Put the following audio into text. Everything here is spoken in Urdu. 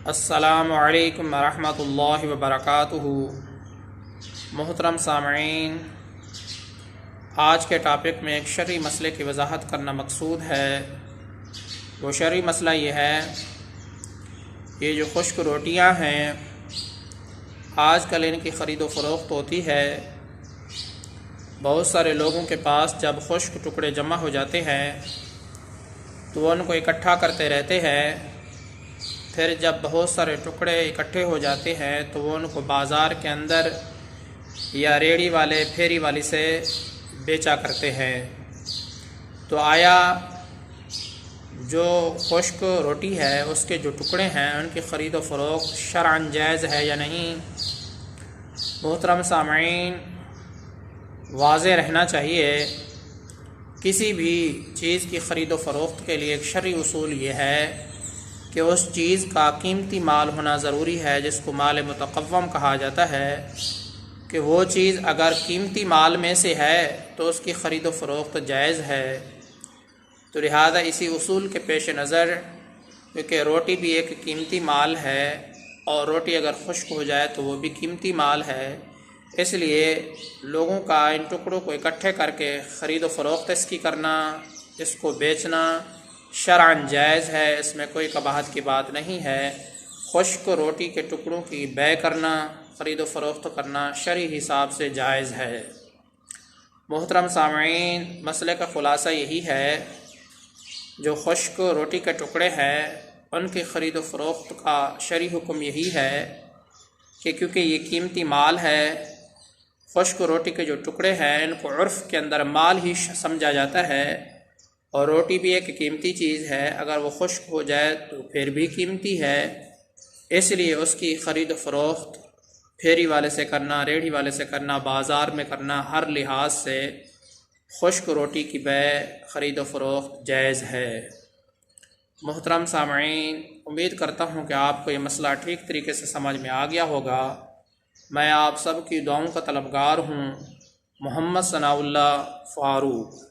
السلام علیکم ورحمۃ اللہ وبرکاتہ۔ محترم سامعین، آج کے ٹاپک میں ایک شرعی مسئلے کی وضاحت کرنا مقصود ہے۔ وہ شرعی مسئلہ یہ ہے، یہ جو خشک روٹیاں ہیں آج کل ان کی خرید و فروخت ہوتی ہے۔ بہت سارے لوگوں کے پاس جب خشک ٹکڑے جمع ہو جاتے ہیں تو وہ ان کو اکٹھا کرتے رہتے ہیں، پھر جب بہت سارے ٹکڑے اکٹھے ہو جاتے ہیں تو وہ ان کو بازار کے اندر یا ریڑھی والے پھیری والی سے بیچا کرتے ہیں۔ تو آیا جو خشک روٹی ہے اس کے جو ٹکڑے ہیں ان کی خرید و فروخت شرعاً جائز ہے یا نہیں؟ محترم سامعین، واضح رہنا چاہیے، کسی بھی چیز کی خرید و فروخت کے لیے ایک شرعی اصول یہ ہے کہ اس چیز کا قیمتی مال ہونا ضروری ہے، جس کو مال متقوم کہا جاتا ہے، کہ وہ چیز اگر قیمتی مال میں سے ہے تو اس کی خرید و فروخت جائز ہے۔ تو لہذا اسی اصول کے پیش نظر، کیونکہ روٹی بھی ایک قیمتی مال ہے اور روٹی اگر خشک ہو جائے تو وہ بھی قیمتی مال ہے، اس لیے لوگوں کا ان ٹکڑوں کو اکٹھے کر کے خرید و فروخت اس کی کرنا، اس کو بیچنا شرعاً جائز ہے، اس میں کوئی قباحت کی بات نہیں ہے۔ خشک روٹی کے ٹکڑوں کی بیع کرنا، خرید و فروخت کرنا شرعی حساب سے جائز ہے۔ محترم سامعین، مسئلے کا خلاصہ یہی ہے، جو خشک روٹی کے ٹکڑے ہیں ان کی خرید و فروخت کا شرعی حکم یہی ہے کہ کیونکہ یہ قیمتی مال ہے، خشک روٹی کے جو ٹکڑے ہیں ان کو عرف کے اندر مال ہی سمجھا جاتا ہے، اور روٹی بھی ایک قیمتی چیز ہے، اگر وہ خشک ہو جائے تو پھر بھی قیمتی ہے، اس لیے اس کی خرید و فروخت پھیری والے سے کرنا، ریڑھی والے سے کرنا، بازار میں کرنا، ہر لحاظ سے خشک روٹی کی بیع خرید و فروخت جائز ہے۔ محترم سامعین، امید کرتا ہوں کہ آپ کو یہ مسئلہ ٹھیک طریقے سے سمجھ میں آ گیا ہوگا۔ میں آپ سب کی دعاؤں کا طلبگار ہوں۔ محمد ثناء اللہ فاروق۔